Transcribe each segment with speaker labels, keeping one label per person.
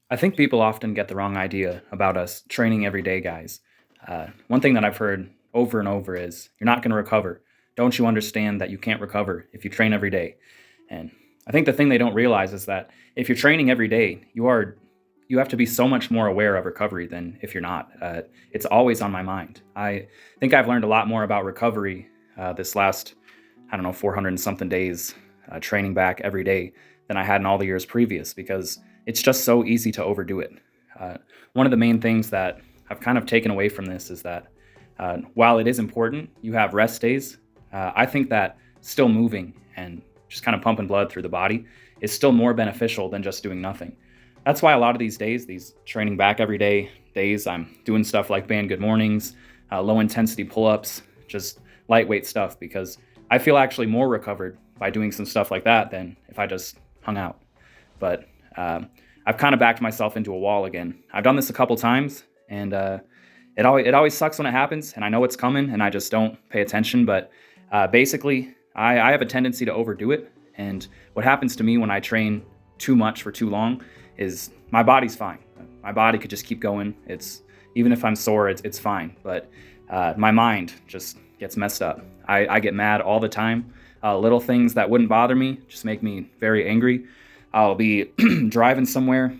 Speaker 1: I think people often get the wrong idea about us training everyday guys. One thing that I've heard over and over is, "You're not going to recover. Don't you understand that you can't recover if you train every day?" And I think the thing they don't realize is that if you're training every day, you have to be so much more aware of recovery than if you're not. It's always on my mind. I think I've learned a lot more about recovery this last, I don't know, 400 and something days training back every day than I had in all the years previous because it's just so easy to overdo it. One of the main things that I've kind of taken away from this is that while it is important, you have rest days. I think that still moving and just kind of pumping blood through the body is still more beneficial than just doing nothing. That's why a lot of these days, these training back every day days, I'm doing stuff like band good mornings, low intensity pull ups, just lightweight stuff because I feel actually more recovered by doing some stuff like that than if I just hung out. But I've kind of backed myself into a wall again. I've done this a couple times, and it always sucks when it happens, and I know it's coming, and I just don't pay attention. But basically, I have a tendency to overdo it, and what happens to me when I train too much for too long is my body's fine. My body could just keep going. It's even if I'm sore, it's fine. But my mind just gets messed up. I get mad all the time. Little things that wouldn't bother me just make me very angry. I'll be driving somewhere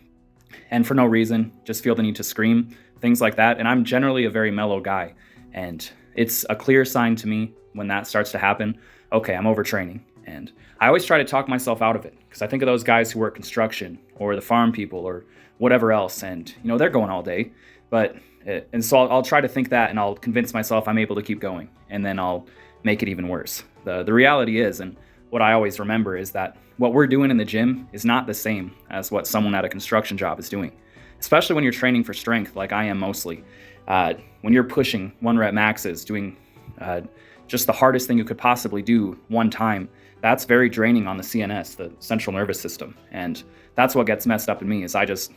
Speaker 1: and for no reason, just feel the need to scream, things like that. And I'm generally a very mellow guy. And it's a clear sign to me when that starts to happen. Okay, I'm overtraining. And I always try to talk myself out of it because I think of those guys who work construction or the farm people or whatever else. And, they're going all day. And so I'll try to think that and I'll convince myself I'm able to keep going. And then I'll make it even worse. The reality is, and what I always remember is that what we're doing in the gym is not the same as what someone at a construction job is doing, especially when you're training for strength like I am mostly. When you're pushing one rep maxes, doing just the hardest thing you could possibly do one time, that's very draining on the CNS, the central nervous system. And that's what gets messed up in me is I just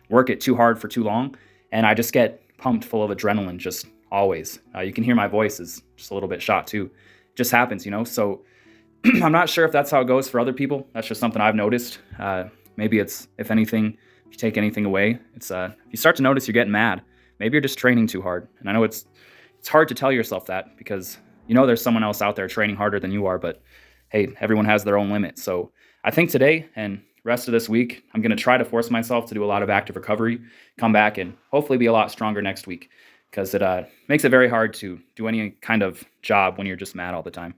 Speaker 1: work it too hard for too long, and I just get pumped full of adrenaline just always. You can hear my voice is just a little bit shot too. It just happens. So I'm not sure if that's how it goes for other people. That's just something I've noticed. Maybe it's, if anything, if you take anything away, it's if you start to notice you're getting mad, maybe you're just training too hard. And I know it's hard to tell yourself that because there's someone else out there training harder than you are, but hey, everyone has their own limit. So I think today and rest of this week, I'm going to try to force myself to do a lot of active recovery, come back and hopefully be a lot stronger next week because it makes it very hard to do any kind of job when you're just mad all the time.